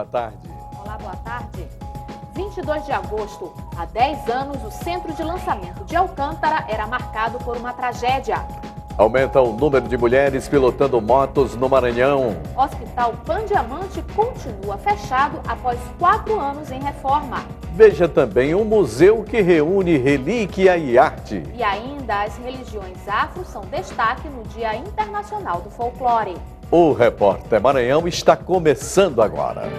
boa tarde. Olá, boa tarde. 22 de agosto, há 10 anos, o centro de lançamento de Alcântara era marcado por uma tragédia. Aumenta o número de mulheres pilotando motos no Maranhão. Hospital Pan-Diamante continua fechado após 4 anos em reforma. Veja também um museu que reúne relíquia e arte. E ainda as religiões afro são destaque no Dia Internacional do Folclore. O Repórter Maranhão está começando agora.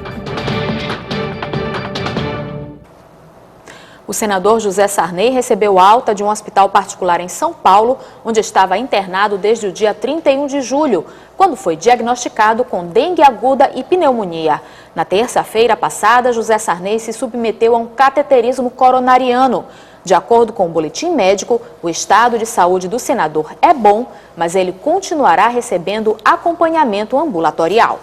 O senador José Sarney recebeu alta de um hospital particular em São Paulo, onde estava internado desde o dia 31 de julho, quando foi diagnosticado com dengue aguda e pneumonia. Na terça-feira passada, José Sarney se submeteu a um cateterismo coronariano. De acordo com o boletim médico, o estado de saúde do senador é bom, mas ele continuará recebendo acompanhamento ambulatorial.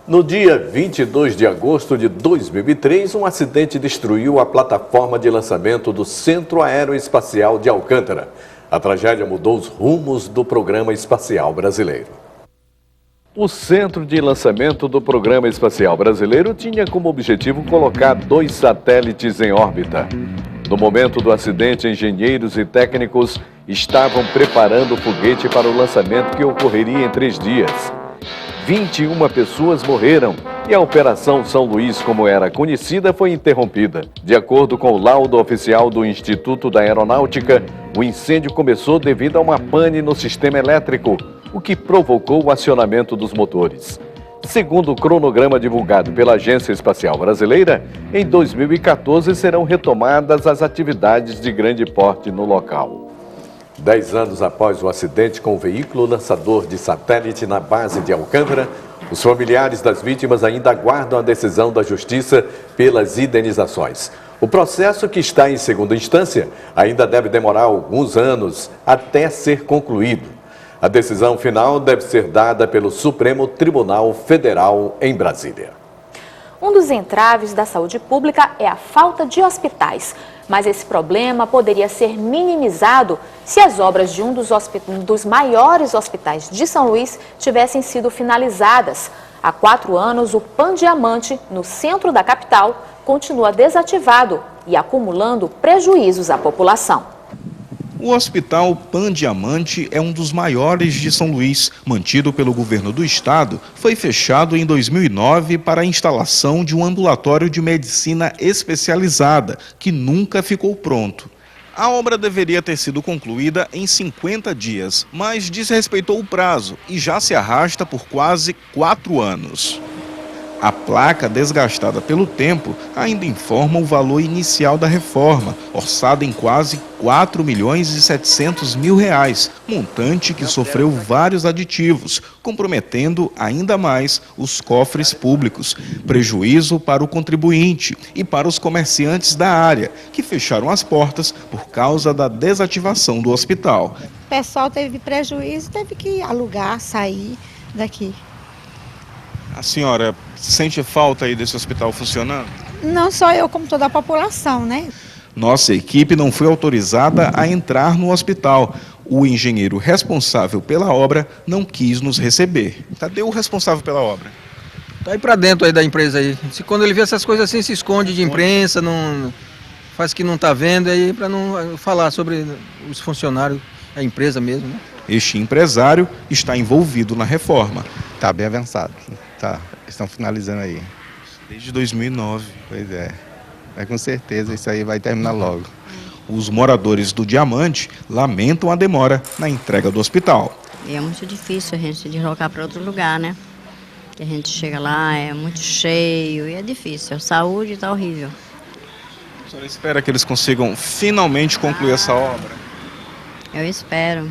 No dia 22 de agosto de 2003, um acidente destruiu a plataforma de lançamento do Centro Aeroespacial de Alcântara. A tragédia mudou os rumos do programa espacial brasileiro. O Centro de Lançamento do Programa Espacial Brasileiro tinha como objetivo colocar 2 satélites em órbita. No momento do acidente, engenheiros e técnicos estavam preparando o foguete para o lançamento que ocorreria em 3 dias. 21 pessoas morreram e a Operação São Luís, como era conhecida, foi interrompida. De acordo com o laudo oficial do Instituto da Aeronáutica, o incêndio começou devido a uma pane no sistema elétrico, o que provocou o acionamento dos motores. Segundo o cronograma divulgado pela Agência Espacial Brasileira, em 2014 serão retomadas as atividades de grande porte no local. 10 anos após o acidente com o veículo lançador de satélite na base de Alcântara, os familiares das vítimas ainda aguardam a decisão da Justiça pelas indenizações. O processo, que está em segunda instância, ainda deve demorar alguns anos até ser concluído. A decisão final deve ser dada pelo Supremo Tribunal Federal em Brasília. Um dos entraves da saúde pública é a falta de hospitais. Mas esse problema poderia ser minimizado se as obras de um dos maiores hospitais de São Luís tivessem sido finalizadas. Há 4 anos, o Pan-Diamante, no centro da capital, continua desativado e acumulando prejuízos à população. O Hospital Pan-Diamante é um dos maiores de São Luís. Mantido pelo governo do estado, foi fechado em 2009 para a instalação de um ambulatório de medicina especializada, que nunca ficou pronto. A obra deveria ter sido concluída em 50 dias, mas desrespeitou o prazo e já se arrasta por quase 4 anos. A placa, desgastada pelo tempo, ainda informa o valor inicial da reforma, orçado em quase R$4.700.000, montante que sofreu vários aditivos, comprometendo ainda mais os cofres públicos, prejuízo para o contribuinte e para os comerciantes da área, que fecharam as portas por causa da desativação do hospital. O pessoal teve prejuízo, teve que alugar, sair daqui. A senhora sente falta aí desse hospital funcionando? Não só eu, como toda a população, né? Nossa equipe não foi autorizada a entrar no hospital. O engenheiro responsável pela obra não quis nos receber. Cadê o responsável pela obra? Tá aí pra dentro aí da empresa aí. Quando ele vê essas coisas assim, se esconde de imprensa, não faz que não tá vendo aí para não falar sobre os funcionários, a empresa mesmo, né? Este empresário está envolvido na reforma. Está bem avançado, tá, estão finalizando aí. Desde 2009. Pois é, mas com certeza isso aí vai terminar logo. Os moradores do Diamante lamentam a demora na entrega do hospital. É muito difícil a gente se deslocar para outro lugar, né? Que a gente chega lá, é muito cheio e é difícil. A saúde está horrível. A senhora espera que eles consigam finalmente concluir essa obra? Eu espero.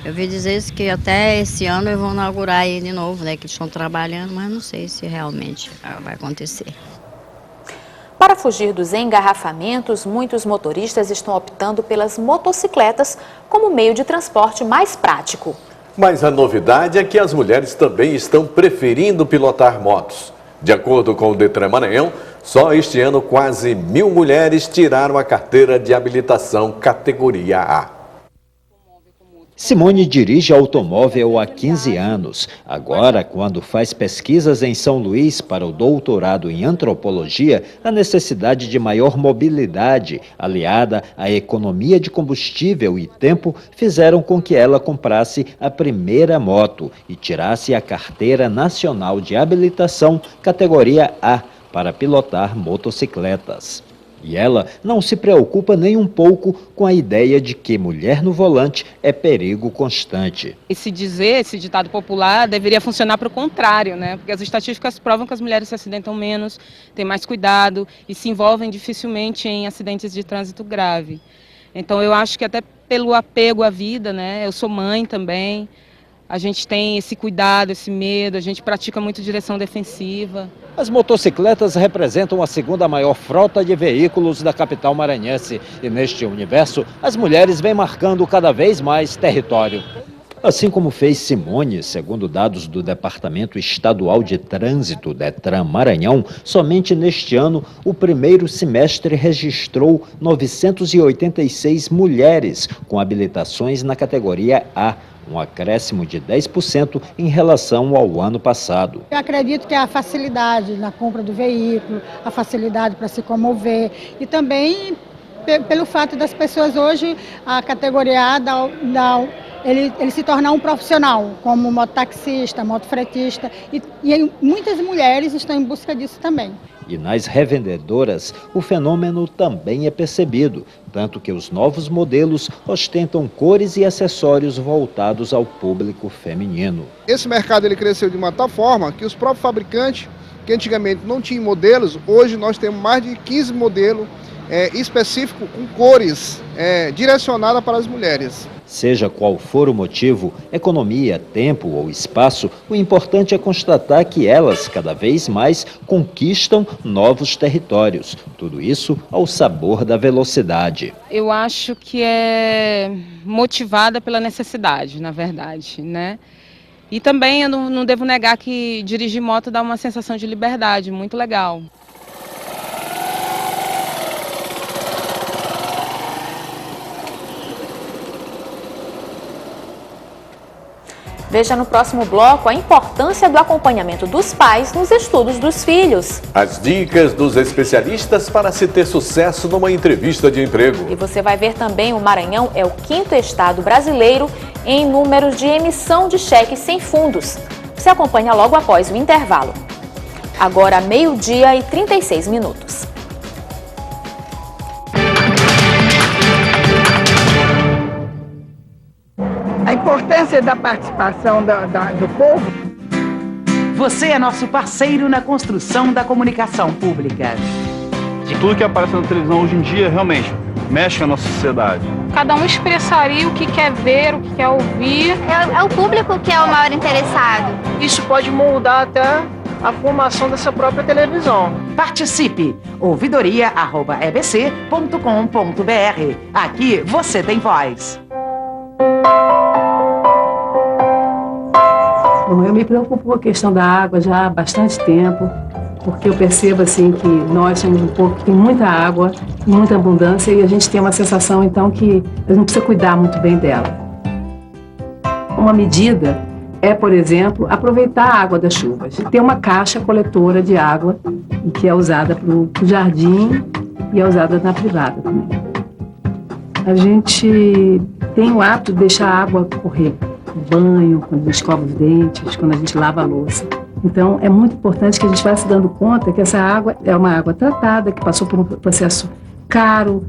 Eu vi dizer que até esse ano eles vão inaugurar aí de novo, né? Que eles estão trabalhando, mas não sei se realmente vai acontecer. Para fugir dos engarrafamentos, muitos motoristas estão optando pelas motocicletas como meio de transporte mais prático. Mas a novidade é que as mulheres também estão preferindo pilotar motos. De acordo com o Detran Maranhão, só este ano quase 1.000 mulheres tiraram a carteira de habilitação categoria A. Simone dirige automóvel há 15 anos. Agora, quando faz pesquisas em São Luís para o doutorado em antropologia, a necessidade de maior mobilidade, aliada à economia de combustível e tempo, fizeram com que ela comprasse a primeira moto e tirasse a carteira nacional de habilitação categoria A para pilotar motocicletas. E ela não se preocupa nem um pouco com a ideia de que mulher no volante é perigo constante. Esse ditado popular deveria funcionar para o contrário, né? Porque as estatísticas provam que as mulheres se acidentam menos, têm mais cuidado e se envolvem dificilmente em acidentes de trânsito grave. Então eu acho que até pelo apego à vida, né? Eu sou mãe também, a gente tem esse cuidado, esse medo, a gente pratica muito direção defensiva. As motocicletas representam a segunda maior frota de veículos da capital maranhense e neste universo as mulheres vêm marcando cada vez mais território. Assim como fez Simone, segundo dados do Departamento Estadual de Trânsito, DETRAN Maranhão, somente neste ano o primeiro semestre registrou 986 mulheres com habilitações na categoria A, um acréscimo de 10% em relação ao ano passado. Eu acredito que a facilidade na compra do veículo, a facilidade para se comover e também pelo fato das pessoas hoje, a categoria A ele se tornar um profissional, como mototaxista, motofretista, e muitas mulheres estão em busca disso também. E nas revendedoras, o fenômeno também é percebido, tanto que os novos modelos ostentam cores e acessórios voltados ao público feminino. Esse mercado ele cresceu de uma tal forma que os próprios fabricantes, que antigamente não tinham modelos, hoje nós temos mais de 15 modelos específicos com cores direcionadas para as mulheres. Seja qual for o motivo, economia, tempo ou espaço, o importante é constatar que elas, cada vez mais, conquistam novos territórios. Tudo isso ao sabor da velocidade. Eu acho que é motivada pela necessidade, na verdade, né? E também eu não devo negar que dirigir moto dá uma sensação de liberdade muito legal. Veja no próximo bloco a importância do acompanhamento dos pais nos estudos dos filhos. As dicas dos especialistas para se ter sucesso numa entrevista de emprego. E você vai ver também o Maranhão é o 5º estado brasileiro em números de emissão de cheques sem fundos. Você acompanha logo após o intervalo. Agora, 12h36. A importância da participação do povo. Você é nosso parceiro na construção da comunicação pública. Tudo que aparece na televisão hoje em dia realmente mexe com a nossa sociedade. Cada um expressaria o que quer ver, o que quer ouvir. É o público que é o maior interessado. Isso pode moldar até a formação dessa própria televisão. Participe! ouvidoria@ebc.com.br. Aqui você tem voz. Bom, eu me preocupo com a questão da água já há bastante tempo, porque eu percebo assim que nós temos um povo que tem muita água, muita abundância, e a gente tem uma sensação então que a gente precisa cuidar muito bem dela. Uma medida é, por exemplo, aproveitar a água das chuvas. Ter uma caixa coletora de água, que é usada para o jardim e é usada na privada também. A gente tem o hábito de deixar a água correr. No banho, quando a gente escova os dentes, quando a gente lava a louça. Então, é muito importante que a gente vá se dando conta que essa água é uma água tratada, que passou por um processo caro.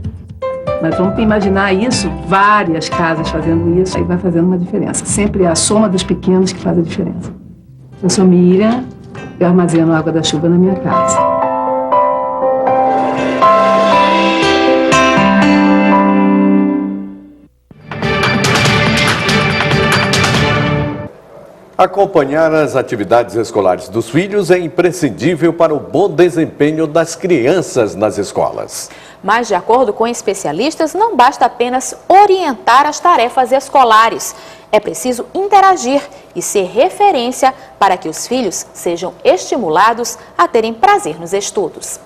Mas vamos imaginar isso, várias casas fazendo isso, aí vai fazendo uma diferença. Sempre é a soma dos pequenos que faz a diferença. Eu sou Miriam, eu armazeno água da chuva na minha casa. Acompanhar as atividades escolares dos filhos é imprescindível para o bom desempenho das crianças nas escolas. Mas, de acordo com especialistas, não basta apenas orientar as tarefas escolares. É preciso interagir e ser referência para que os filhos sejam estimulados a terem prazer nos estudos.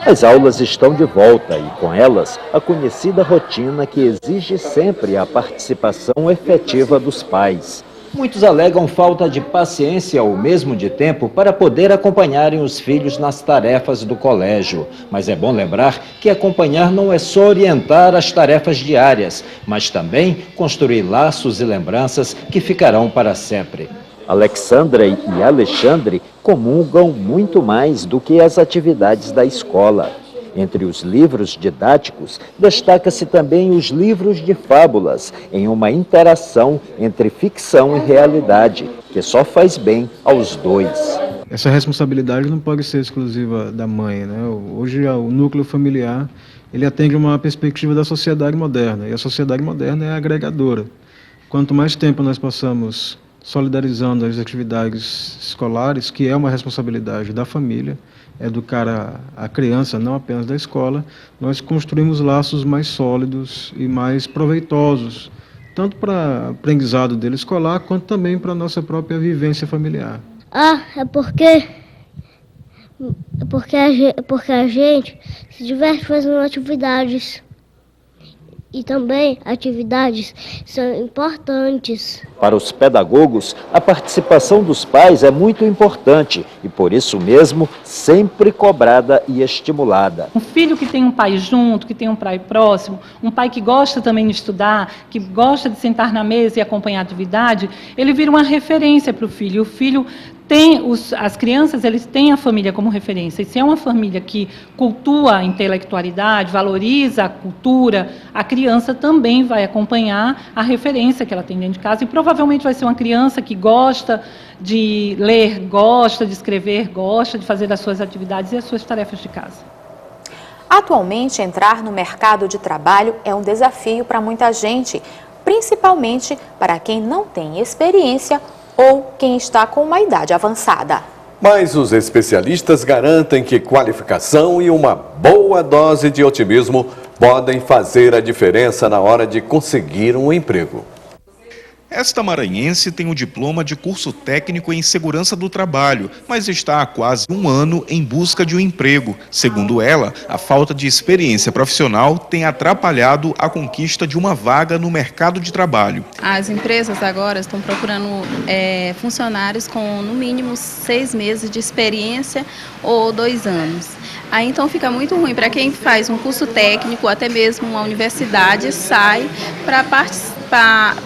As aulas estão de volta e, com elas, a conhecida rotina que exige sempre a participação efetiva dos pais. Muitos alegam falta de paciência ou mesmo de tempo para poder acompanharem os filhos nas tarefas do colégio. Mas é bom lembrar que acompanhar não é só orientar as tarefas diárias, mas também construir laços e lembranças que ficarão para sempre. Alexandra e Alexandre comungam muito mais do que as atividades da escola. Entre os livros didáticos, destaca-se também os livros de fábulas, em uma interação entre ficção e realidade, que só faz bem aos dois. Essa responsabilidade não pode ser exclusiva da mãe, né? Hoje o núcleo familiar, ele atende uma perspectiva da sociedade moderna, e a sociedade moderna é agregadora. Quanto mais tempo nós passamos solidarizando as atividades escolares, que é uma responsabilidade da família, educar a criança, não apenas da escola, nós construímos laços mais sólidos e mais proveitosos, tanto para o aprendizado dele escolar, quanto também para a nossa própria vivência familiar. É porque a gente se diverte fazendo atividades. E também atividades são importantes. Para os pedagogos, a participação dos pais é muito importante e, por isso mesmo, sempre cobrada e estimulada. Um filho que tem um pai junto, que tem um pai próximo, um pai que gosta também de estudar, que gosta de sentar na mesa e acompanhar a atividade, ele vira uma referência para o filho. O filho tem as crianças, eles têm a família como referência. E se é uma família que cultua a intelectualidade, valoriza a cultura, a criança também vai acompanhar a referência que ela tem dentro de casa e provavelmente vai ser uma criança que gosta de ler, gosta de escrever, gosta de fazer as suas atividades e as suas tarefas de casa. Atualmente, entrar no mercado de trabalho é um desafio para muita gente, principalmente para quem não tem experiência ou quem está com uma idade avançada. Mas os especialistas garantem que qualificação e uma boa dose de otimismo podem fazer a diferença na hora de conseguir um emprego. Esta maranhense tem um diploma de curso técnico em segurança do trabalho, mas está há quase um ano em busca de um emprego. Segundo ela, a falta de experiência profissional tem atrapalhado a conquista de uma vaga no mercado de trabalho. As empresas agora estão procurando funcionários com no mínimo 6 meses de experiência ou 2 anos. Aí então fica muito ruim para quem faz um curso técnico, até mesmo uma universidade, sai para participar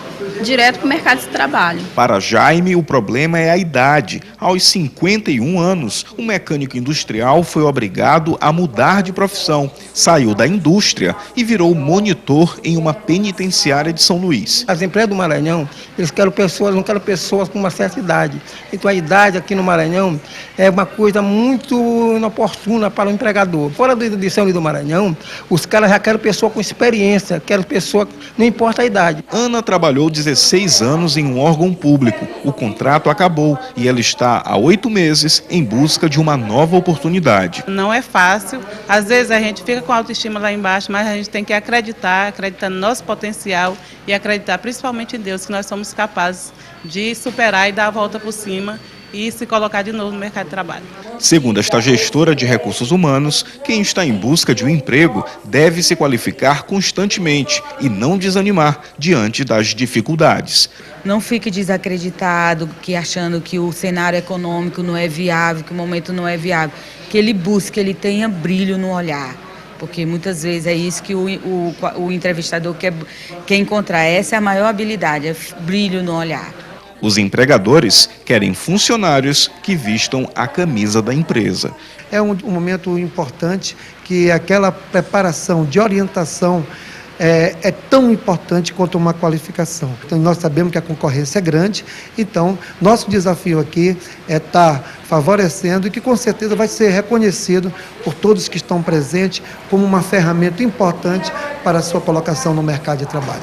direto para o mercado de trabalho. Para Jaime, o problema é a idade. Aos 51 anos, o mecânico industrial foi obrigado a mudar de profissão. Saiu da indústria e virou monitor em uma penitenciária de São Luís. As empresas do Maranhão, eles querem pessoas, não querem pessoas com uma certa idade. Então a idade aqui no Maranhão é uma coisa muito inoportuna para o empregador. Fora de São Luís do Maranhão, os caras já querem pessoa com experiência, querem pessoa, não importa a idade. Ana trabalhou 16 anos em um órgão público. O contrato acabou e ela está há 8 meses em busca de uma nova oportunidade. Não é fácil, às vezes a gente fica com a autoestima lá embaixo, mas a gente tem que acreditar no nosso potencial e acreditar principalmente em Deus, que nós somos capazes de superar e dar a volta por cima e se colocar de novo no mercado de trabalho. Segundo esta gestora de recursos humanos, quem está em busca de um emprego deve se qualificar constantemente e não desanimar diante das dificuldades. Não fique desacreditado, achando que o cenário econômico não é viável, que o momento não é viável. Que ele busque, ele tenha brilho no olhar. Porque muitas vezes é isso que o entrevistador quer encontrar. Essa é a maior habilidade, é brilho no olhar. Os empregadores querem funcionários que vistam a camisa da empresa. É um momento importante que aquela preparação de orientação é tão importante quanto uma qualificação. Então, nós sabemos que a concorrência é grande, então nosso desafio aqui é estar favorecendo e que com certeza vai ser reconhecido por todos que estão presentes como uma ferramenta importante para a sua colocação no mercado de trabalho.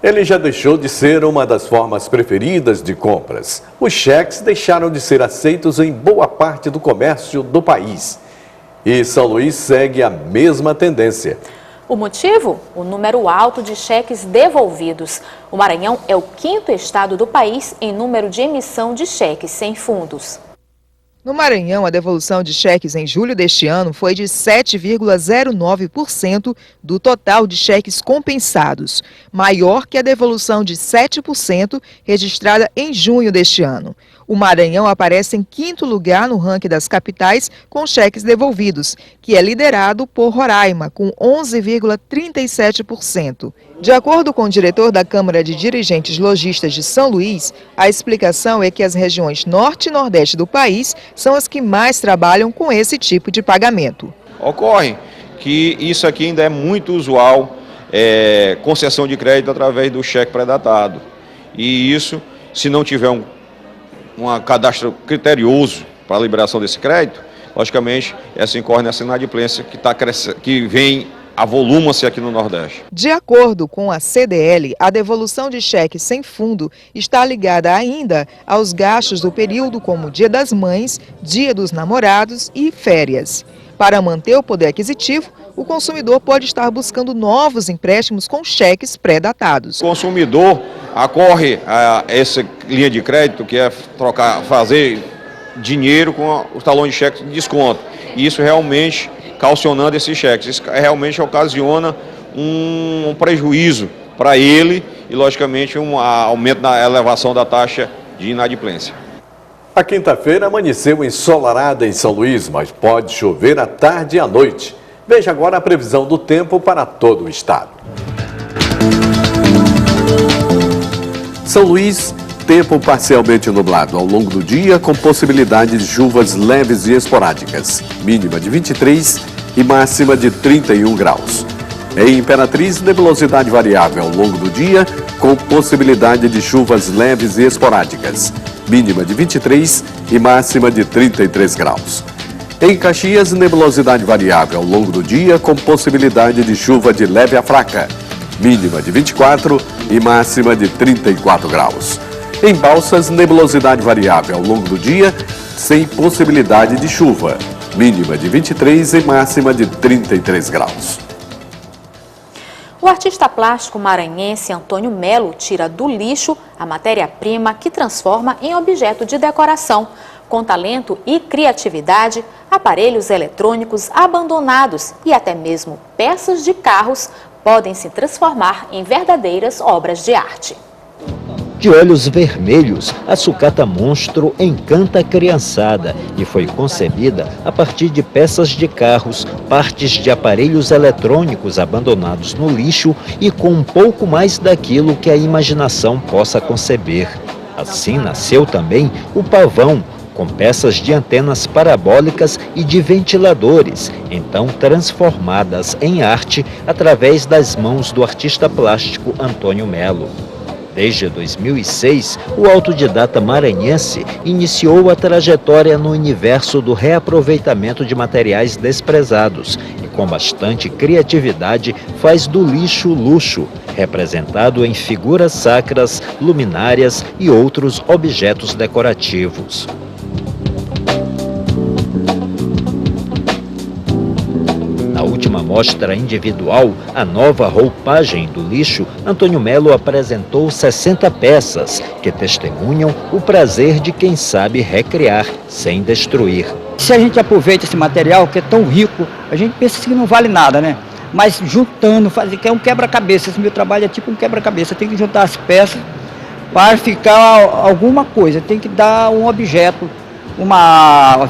Ele já deixou de ser uma das formas preferidas de compras. Os cheques deixaram de ser aceitos em boa parte do comércio do país. E São Luís segue a mesma tendência. O motivo? O número alto de cheques devolvidos. O Maranhão é o 5º estado do país em número de emissão de cheques sem fundos. No Maranhão, a devolução de cheques em julho deste ano foi de 7,09% do total de cheques compensados, maior que a devolução de 7% registrada em junho deste ano. O Maranhão aparece em quinto lugar no ranking das capitais com cheques devolvidos, que é liderado por Roraima, com 11,37%. De acordo com o diretor da Câmara de Dirigentes Lojistas de São Luís, a explicação é que as regiões norte e nordeste do país são as que mais trabalham com esse tipo de pagamento. Ocorre que isso aqui ainda é muito usual, concessão de crédito através do cheque pré-datado. E isso, se não tiver um cadastro criterioso para a liberação desse crédito, logicamente, essa incorre nessa inadimplência que vem avoluma-se aqui no Nordeste. De acordo com a CDL, a devolução de cheque sem fundo está ligada ainda aos gastos do período como Dia das Mães, Dia dos Namorados e férias. Para manter o poder aquisitivo, o consumidor pode estar buscando novos empréstimos com cheques pré-datados. O consumidor acorre a essa linha de crédito, que é fazer dinheiro com os talões de cheque de desconto. E isso realmente, calcionando esses cheques, isso realmente ocasiona um prejuízo para ele e, logicamente, um aumento na elevação da taxa de inadimplência. A quinta-feira amanheceu ensolarada em São Luís, mas pode chover à tarde e à noite. Veja agora a previsão do tempo para todo o estado. São Luís, tempo parcialmente nublado ao longo do dia, com possibilidade de chuvas leves e esporádicas. Mínima de 23 e máxima de 31 graus. Em Imperatriz, nebulosidade variável ao longo do dia, com possibilidade de chuvas leves e esporádicas. Mínima de 23 e máxima de 33 graus. Em Caxias, nebulosidade variável ao longo do dia, com possibilidade de chuva de leve a fraca. Mínima de 24 e máxima de 34 graus. Em Balsas, nebulosidade variável ao longo do dia, sem possibilidade de chuva. Mínima de 23 e máxima de 33 graus. O artista plástico maranhense Antônio Melo tira do lixo a matéria-prima que transforma em objeto de decoração. Com talento e criatividade, aparelhos eletrônicos abandonados e até mesmo peças de carros podem se transformar em verdadeiras obras de arte. De olhos vermelhos, a sucata monstro encanta a criançada e foi concebida a partir de peças de carros, partes de aparelhos eletrônicos abandonados no lixo e com um pouco mais daquilo que a imaginação possa conceber. Assim nasceu também o pavão, com peças de antenas parabólicas e de ventiladores, então transformadas em arte através das mãos do artista plástico Antônio Melo. Desde 2006, o autodidata maranhense iniciou a trajetória no universo do reaproveitamento de materiais desprezados e, com bastante criatividade, faz do lixo luxo, representado em figuras sacras, luminárias e outros objetos decorativos. Na última mostra individual, a nova roupagem do lixo, Antônio Melo apresentou 60 peças que testemunham o prazer de quem sabe recriar sem destruir. Se a gente aproveita esse material que é tão rico, a gente pensa que não vale nada, né? Mas juntando, fazer que é um quebra-cabeça. Esse meu trabalho é tipo um quebra-cabeça. Tem que juntar as peças para ficar alguma coisa. Tem que dar um objeto, uma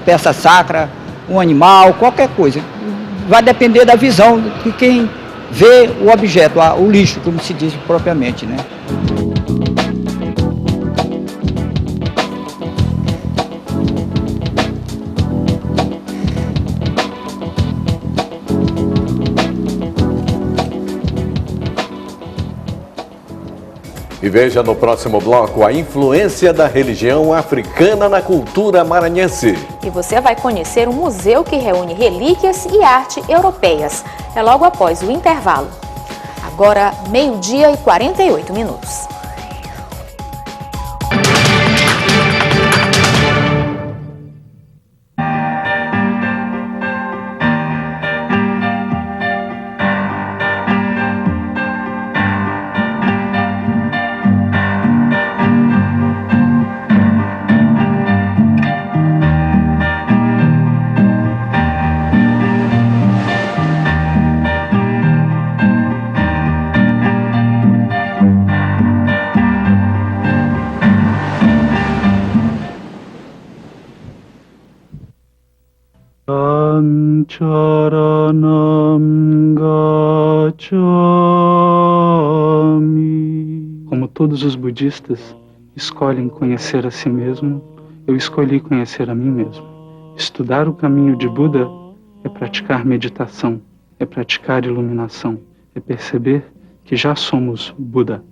peça sacra, um animal, qualquer coisa. Vai depender da visão de quem vê o objeto, o lixo, como se diz propriamente, né? E veja no próximo bloco a influência da religião africana na cultura maranhense. E você vai conhecer um museu que reúne relíquias e arte europeias. É logo após o intervalo. Agora, 12h48. charanam gacchami. Como todos os budistas escolhem conhecer a si mesmo, eu escolhi conhecer a mim mesmo. Estudar o caminho de Buda é praticar meditação, é praticar iluminação, é perceber que já somos Buda.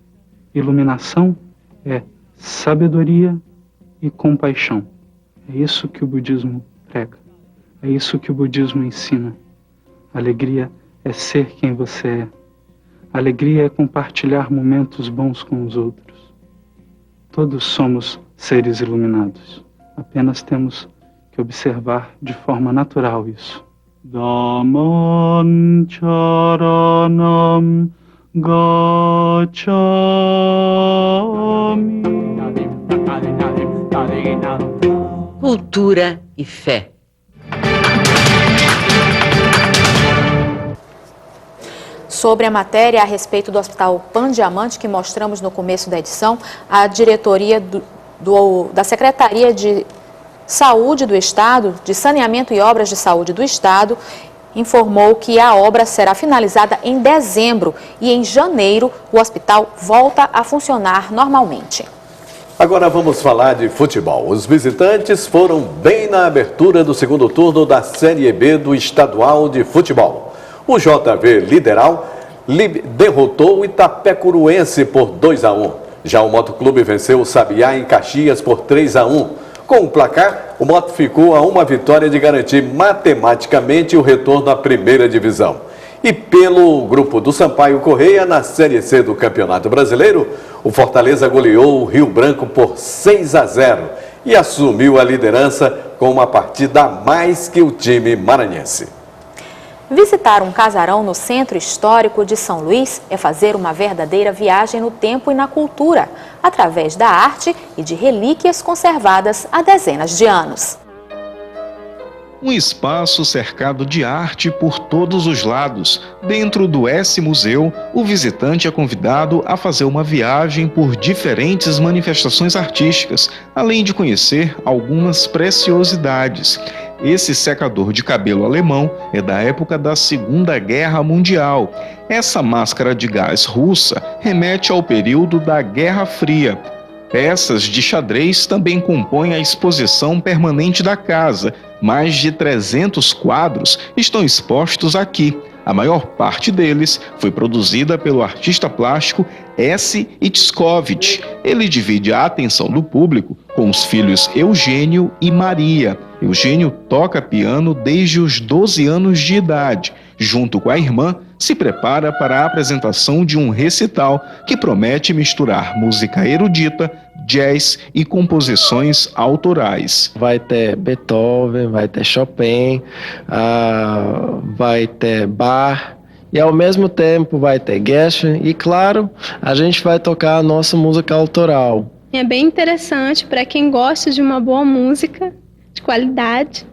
Iluminação é sabedoria e compaixão. É isso que o budismo prega. É isso que o budismo ensina. Alegria é ser quem você é. Alegria é compartilhar momentos bons com os outros. Todos somos seres iluminados. Apenas temos que observar de forma natural isso. Dhamman charanam gacchami. Cultura e fé. Sobre a matéria a respeito do Hospital Pan Diamante que mostramos no começo da edição, a diretoria da Secretaria de Saúde do Estado, de Saneamento e Obras de Saúde do Estado, informou que a obra será finalizada em dezembro e em janeiro o hospital volta a funcionar normalmente. Agora vamos falar de futebol. Os visitantes foram bem na abertura do segundo turno da Série B do Estadual de Futebol. O JV Lideral derrotou o Itapecuruense por 2-1. Já o Motoclube venceu o Sabiá em Caxias por 3-1. Com o placar, o Moto ficou a uma vitória de garantir matematicamente o retorno à primeira divisão. E pelo grupo do Sampaio Correia, na Série C do Campeonato Brasileiro, o Fortaleza goleou o Rio Branco por 6-0 e assumiu a liderança com uma partida a mais que o time maranhense. Visitar um casarão no Centro Histórico de São Luís é fazer uma verdadeira viagem no tempo e na cultura, através da arte e de relíquias conservadas há dezenas de anos. Um espaço cercado de arte por todos os lados. Dentro do S-Museu, o visitante é convidado a fazer uma viagem por diferentes manifestações artísticas, além de conhecer algumas preciosidades. Esse secador de cabelo alemão é da época da Segunda Guerra Mundial. Essa máscara de gás russa remete ao período da Guerra Fria. Peças de xadrez também compõem a exposição permanente da casa. Mais de 300 quadros estão expostos aqui. A maior parte deles foi produzida pelo artista plástico S. Itzkovich. Ele divide a atenção do público com os filhos Eugênio e Maria. Eugênio toca piano desde os 12 anos de idade. Junto com a irmã, se prepara para a apresentação de um recital que promete misturar música erudita, jazz e composições autorais. Vai ter Beethoven, vai ter Chopin, vai ter Bach e ao mesmo tempo vai ter Gershwin e, claro, a gente vai tocar a nossa música autoral. É bem interessante para quem gosta de uma boa música de qualidade.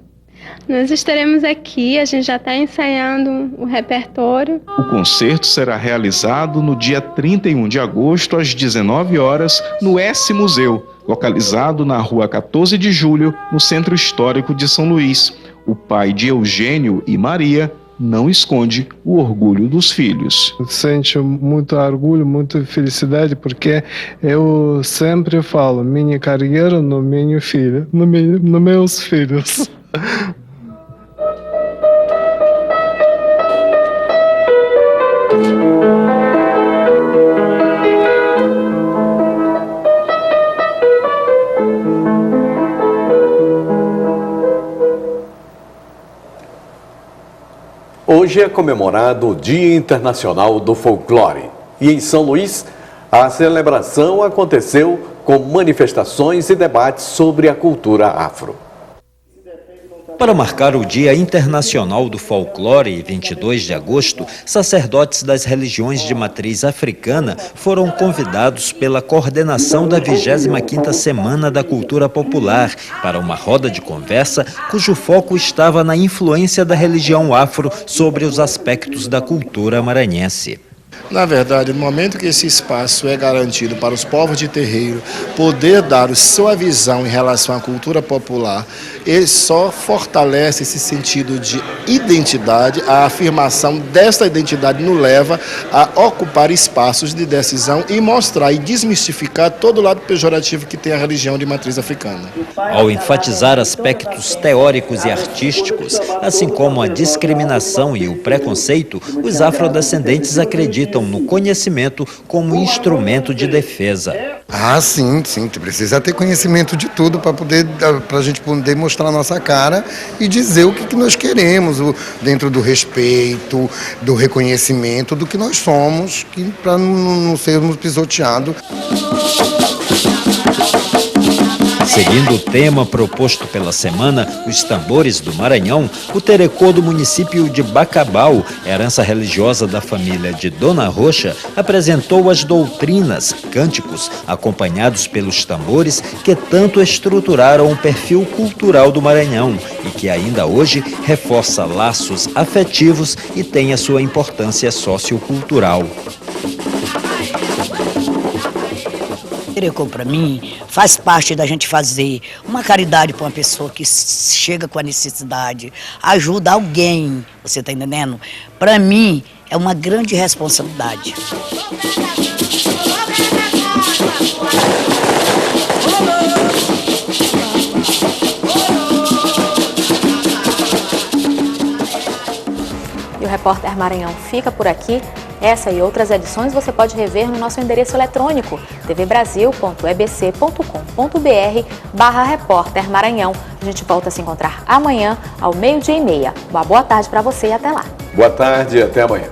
Nós estaremos aqui, a gente já está ensaiando o repertório. O concerto será realizado no dia 31 de agosto, às 19 horas, no S-Museu, localizado na rua 14 de julho, no Centro Histórico de São Luís. O pai de Eugênio e Maria não esconde o orgulho dos filhos. Sente muito orgulho, muita felicidade, porque eu sempre falo, minha carreira no meu filho, no meus filhos. Hoje é comemorado o Dia Internacional do Folclore. E em São Luís, a celebração aconteceu com manifestações e debates sobre a cultura afro. Para marcar o Dia Internacional do Folclore, 22 de agosto, sacerdotes das religiões de matriz africana foram convidados pela coordenação da 25ª Semana da Cultura Popular para uma roda de conversa cujo foco estava na influência da religião afro sobre os aspectos da cultura maranhense. Na verdade, no momento que esse espaço é garantido para os povos de terreiro poder dar a sua visão em relação à cultura popular, ele só fortalece esse sentido de identidade. A afirmação desta identidade nos leva a ocupar espaços de decisão e mostrar e desmistificar todo o lado pejorativo que tem a religião de matriz africana. Ao enfatizar aspectos teóricos e artísticos, assim como a discriminação e o preconceito, os afrodescendentes acreditam no conhecimento como instrumento de defesa. Ah, sim, precisa ter conhecimento de tudo para a gente poder mostrar a nossa cara e dizer o que nós queremos, dentro do respeito, do reconhecimento do que nós somos, para não sermos pisoteados. Seguindo o tema proposto pela semana, os tambores do Maranhão, o terecô do município de Bacabal, herança religiosa da família de Dona Roxa, apresentou as doutrinas, cânticos, acompanhados pelos tambores que tanto estruturaram o perfil cultural do Maranhão e que ainda hoje reforça laços afetivos e tem a sua importância sociocultural. Terecô, para mim, faz parte da gente fazer uma caridade para uma pessoa que chega com a necessidade, ajuda alguém, você está entendendo? Para mim, é uma grande responsabilidade. E o Repórter Maranhão fica por aqui. Essa e outras edições você pode rever no nosso endereço eletrônico tvbrasil.ebc.com.br/Repórter Maranhão. A gente volta a se encontrar amanhã ao 12:30. Uma boa tarde para você e até lá. Boa tarde e até amanhã.